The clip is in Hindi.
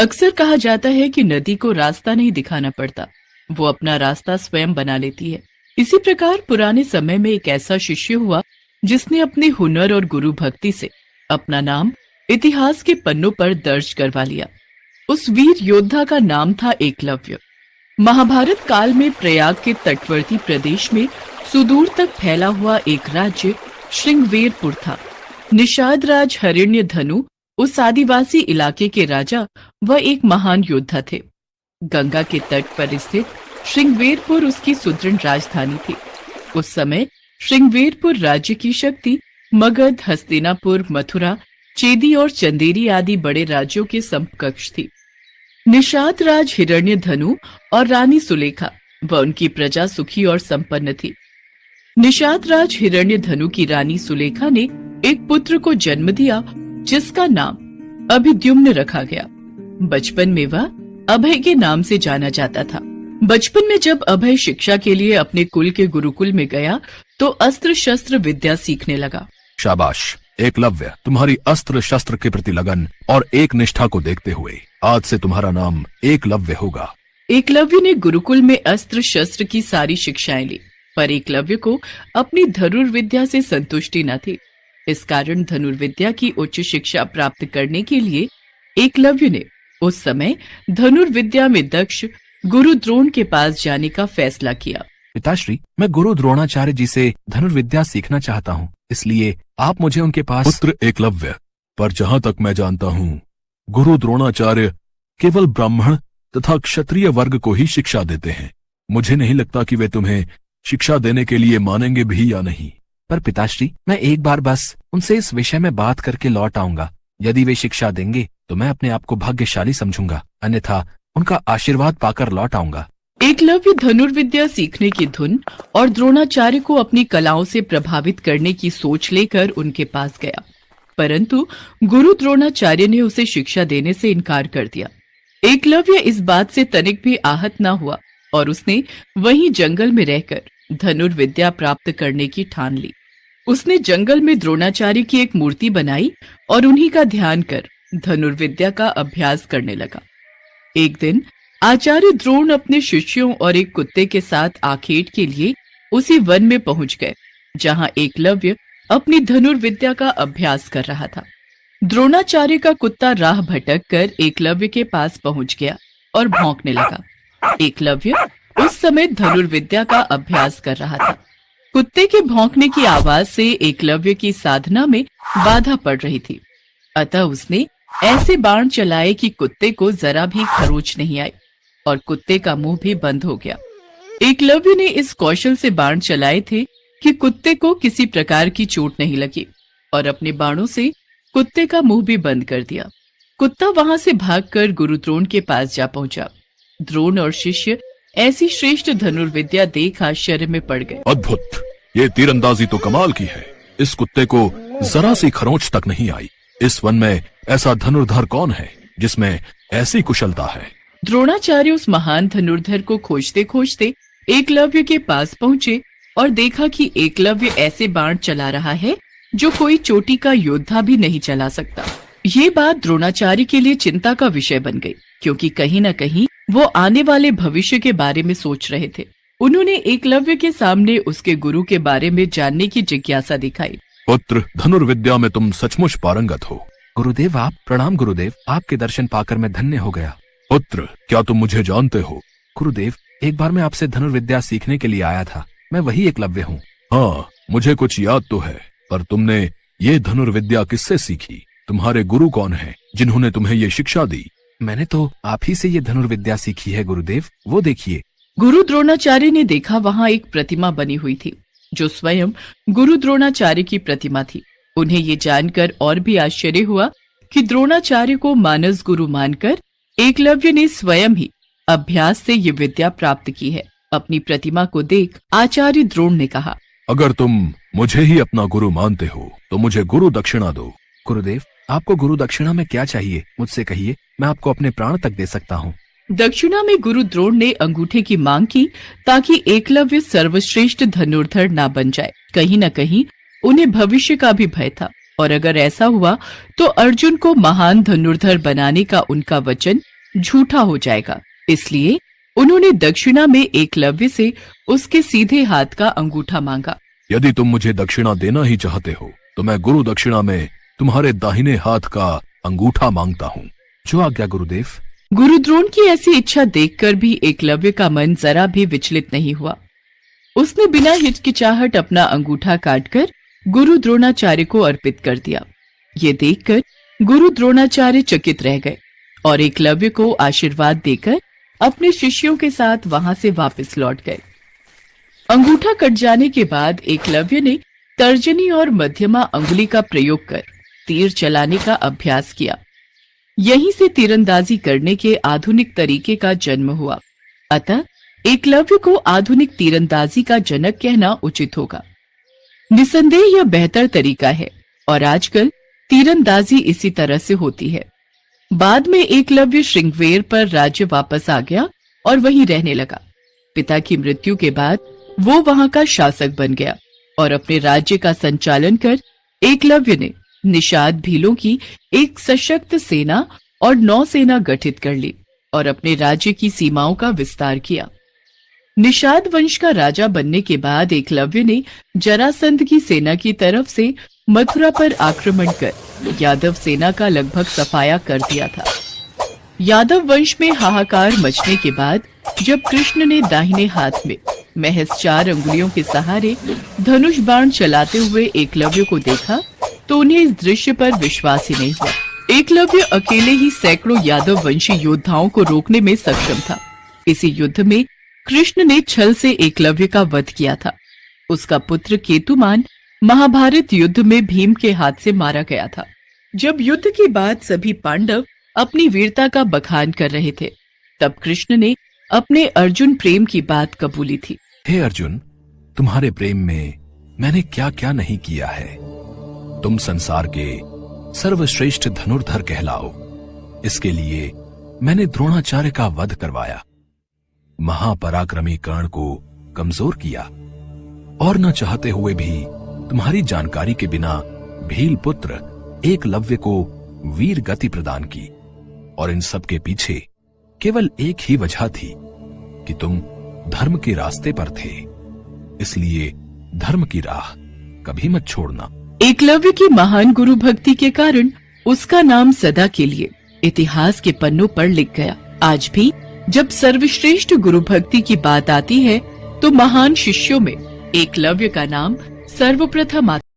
अक्सर कहा जाता है कि नदी को रास्ता नहीं दिखाना पड़ता, वो अपना रास्ता स्वयं बना लेती है। इसी प्रकार पुराने समय में एक ऐसा शिष्य हुआ जिसने अपने हुनर और गुरु भक्ति से अपना नाम इतिहास के पन्नों पर दर्ज करवा लिया। उस वीर योद्धा का नाम था एकलव्य। महाभारत काल में प्रयाग के तटवर्ती प्रदेश में सुदूर तक फैला हुआ एक राज्य श्रृंगवेरपुर था। निषाद राज हिरण्यधनु उस आदिवासी इलाके के राजा व एक महान योद्धा थे। गंगा के तट पर स्थित श्रृंगवेरपुर उसकी सुदृढ़ राजधानी थी। उस समय श्रृंगवेरपुर राज्य की शक्ति मगध, हस्तिनापुर, मथुरा, चेदी और चंदेरी आदि बड़े राज्यों के समकक्ष थी। निषाद राज हिरण्यधनु और रानी सुलेखा व उनकी प्रजा सुखी और संपन्न थी। निषाद राज हिरण्यधनु की रानी सुलेखा ने एक पुत्र को जन्म दिया जिसका नाम अभिद्युम्न रखा गया। बचपन में वह अभय के नाम से जाना जाता था। बचपन में जब अभय शिक्षा के लिए अपने कुल के गुरुकुल में गया तो अस्त्र शस्त्र विद्या सीखने लगा। शाबाश एकलव्य, तुम्हारी अस्त्र शस्त्र के प्रति लगन और एक निष्ठा को देखते हुए आज से तुम्हारा नाम एकलव्य होगा। एकलव्य ने गुरुकुल में अस्त्र शस्त्र की सारी शिक्षाएं ली, पर एकलव्य को अपनी धनुर्विद्या से संतुष्टि न थी। इस कारण धनुर्विद्या की उच्च शिक्षा प्राप्त करने के लिए एकलव्य ने उस समय धनुर्विद्या में दक्ष गुरु द्रोण के पास जाने का फैसला किया। पिताश्री, मैं गुरु द्रोणाचार्य जी से धनुर्विद्या सीखना चाहता हूँ, इसलिए आप मुझे उनके पास। पुत्र एकलव्य, पर जहाँ तक मैं जानता हूँ गुरु द्रोणाचार्य केवल ब्राह्मण तथा क्षत्रिय वर्ग को ही शिक्षा देते हैं। मुझे नहीं लगता कि वे तुम्हें शिक्षा देने के लिए मानेंगे भी या नहीं। पर पिताश्री, मैं एक बार बस उनसे इस विषय में बात करके लौट आऊंगा। यदि वे शिक्षा देंगे तो मैं अपने आप को भाग्यशाली समझूंगा, अन्यथा उनका आशीर्वाद पाकर लौट आऊंगा। एकलव्य धनुर्विद्या सीखने की धुन और द्रोणाचार्य को अपनी कलाओं से प्रभावित करने की सोच लेकर उनके पास गया, परंतु गुरु द्रोणाचार्य ने उसे शिक्षा देने से इनकार कर दिया। एकलव्य इस बात से तनिक भी आहत न हुआ और उसने वहीं जंगल में रहकर धनुर्विद्या प्राप्त करने की ठान ली। उसने जंगल में द्रोणाचार्य की एक मूर्ति बनाई और उन्हीं का ध्यान कर धनुर्विद्या का अभ्यास करने लगा। एक दिन आचार्य द्रोण अपने शिष्यों और एक कुत्ते के साथ आखेट के लिए उसी वन में पहुंच गए जहां एकलव्य अपनी धनुर्विद्या का अभ्यास कर रहा था। द्रोणाचार्य का कुत्ता राह भटक कर एकलव्य के पास पहुंच गया और भौंकने लगा। एकलव्य उस समय धनुर्विद्या का अभ्यास कर रहा था। कुत्ते के भौंकने की आवाज से एकलव्य की साधना में बाधा पड़ रही थी, अतः उसने ऐसे बाण चलाए कि कुत्ते को जरा भी खरोच नहीं आई और कुत्ते का मुंह भी बंद हो गया। एकलव्य ने इस कौशल से बाण चलाए थे कि कुत्ते को किसी प्रकार की चोट नहीं लगी और अपने बाणों से कुत्ते का मुंह भी बंद कर दिया। कुत्ता वहां से भागकर गुरु द्रोण के पास जा पहुंचा। द्रोण और शिष्य ऐसी श्रेष्ठ धनुर्विद्या देख आश्चर्य में पड़ गए। अद्भुत, ये तीरंदाजी तो कमाल की है। इस कुत्ते को जरा सी खरोंच तक नहीं आई। इस वन में ऐसा धनुर्धर कौन है जिसमें ऐसी कुशलता है? द्रोणाचार्य उस महान धनुर्धर को खोजते खोजते एकलव्य के पास पहुंचे और देखा कि एकलव्य ऐसे बाण चला रहा है जो कोई चोटी का योद्धा भी नहीं चला सकता। ये बात द्रोणाचार्य के लिए चिंता का विषय बन गई, क्योंकि कहीं न कहीं वो आने वाले भविष्य के बारे में सोच रहे थे। उन्होंने एकलव्य के सामने उसके गुरु के बारे में जानने की जिज्ञासा दिखाई। पुत्र, धनुर्विद्या में तुम सचमुच पारंगत हो। गुरुदेव, आप प्रणाम। गुरुदेव, आपके दर्शन पाकर मैं धन्य हो गया। पुत्र, क्या तुम मुझे जानते हो? गुरुदेव, एक बार मैं आपसे धनुर्विद्या सीखने के लिए आया था। मैं वही एकलव्य हूँ। हाँ, मुझे कुछ याद तो है, पर तुमने ये धनुर्विद्या किससे सीखी? तुम्हारे गुरु कौन है जिन्होंने तुम्हें ये शिक्षा दी? मैंने तो आप ही से ये धनुर्विद्या सीखी है गुरुदेव। वो देखिए। गुरु द्रोणाचार्य ने देखा वहां एक प्रतिमा बनी हुई थी जो स्वयं गुरु द्रोणाचार्य की प्रतिमा थी। उन्हें ये जानकर और भी आश्चर्य हुआ कि द्रोणाचार्य को मानस गुरु मानकर एकलव्य ने स्वयं ही अभ्यास से ये विद्या प्राप्त की है। अपनी प्रतिमा को देख आचार्य द्रोण ने कहा, अगर तुम मुझे ही अपना गुरु मानते हो तो मुझे गुरु दक्षिणा दो। गुरुदेव, आपको गुरु दक्षिणा में क्या चाहिए? मुझसे कहिए, मैं आपको अपने प्राण तक दे सकता हूँ। दक्षिणा में गुरु द्रोण ने अंगूठे की मांग की ताकि एकलव्य सर्वश्रेष्ठ धनुर्धर ना बन जाए। कहीं न कहीं उन्हें भविष्य का भी भय था और अगर ऐसा हुआ तो अर्जुन को महान धनुर्धर बनाने का उनका वचन झूठा हो जाएगा। इसलिए उन्होंने दक्षिणा में एकलव्य से उसके सीधे हाथ का अंगूठा मांगा। यदि तुम मुझे दक्षिणा देना ही चाहते हो तो मैं गुरु दक्षिणा में तुम्हारे दाहिने हाथ का अंगूठा मांगता हूँ। जो आज्ञा गुरुदेव। गुरु द्रोण की ऐसी इच्छा देखकर भी एकलव्य का मन जरा भी विचलित नहीं हुआ। उसने बिना हिचकिचाहट अपना अंगूठा काटकर गुरु द्रोणाचार्य को अर्पित कर दिया। ये देखकर गुरु द्रोणाचार्य चकित रह गए और एकलव्य को आशीर्वाद देकर अपने शिष्यों के साथ वहां से वापस लौट गए। अंगूठा कट जाने के बाद एकलव्य ने तर्जनी और मध्यमा अंगुली का प्रयोग कर तीर चलाने का अभ्यास किया। यहीं से तीरंदाजी करने के आधुनिक तरीके का जन्म हुआ। अतः एकलव्य को आधुनिक तीरंदाजी का जनक कहना उचित होगा। निसंदेह यह बेहतर तरीका है और आजकल तीरंदाजी इसी तरह से होती है। बाद में एकलव्य श्रृंगवेर पर राज्य वापस आ गया और वहीं रहने लगा। पिता की मृत्यु के बाद वो वहां का शासक बन गया और अपने राज्य का संचालन कर एकलव्य ने निषाद भीलों की एक सशक्त सेना और नौसेना गठित कर ली और अपने राज्य की सीमाओं का विस्तार किया। निषाद वंश का राजा बनने के बाद एकलव्य ने जरासंध की सेना की तरफ से मथुरा पर आक्रमण कर यादव सेना का लगभग सफाया कर दिया था। यादव वंश में हाहाकार मचने के बाद जब कृष्ण ने दाहिने हाथ में महज 4 अंगुलियों के सहारे धनुष बाण चलाते हुए एकलव्य को देखा तो उन्हें इस दृश्य पर विश्वास ही नहीं हुआ। एकलव्य अकेले ही सैकड़ों यादव वंशी योद्धाओं को रोकने में सक्षम था। इसी युद्ध में कृष्ण ने छल से एकलव्य का वध किया था। उसका पुत्र केतुमान महाभारत युद्ध में भीम के हाथ से मारा गया था। जब युद्ध के बाद सभी पांडव अपनी वीरता का बखान कर रहे थे, तब कृष्ण ने अपने अर्जुन प्रेम की बात कबूली थी। हे अर्जुन, तुम्हारे प्रेम में मैंने क्या क्या नहीं किया है। तुम संसार के सर्वश्रेष्ठ धनुर्धर कहलाओ। इसके लिए मैंने द्रोणाचार्य का वध करवाया, महापराक्रमी कर्ण को कमजोर किया और न चाहते हुए भी तुम्हारी जानकारी के बिना भील पुत्र एकलव्य को वीर गति प्रदान की। और इन सब के पीछे केवल एक ही वजह थी कि तुम धर्म के रास्ते पर थे, इसलिए धर्म की राह कभी मत छोड़ना। एकलव्य की महान गुरु भक्ति के कारण उसका नाम सदा के लिए इतिहास के पन्नों पर लिख गया। आज भी जब सर्वश्रेष्ठ गुरु भक्ति की बात आती है तो महान शिष्यों में एकलव्य का नाम सर्वप्रथम आता है।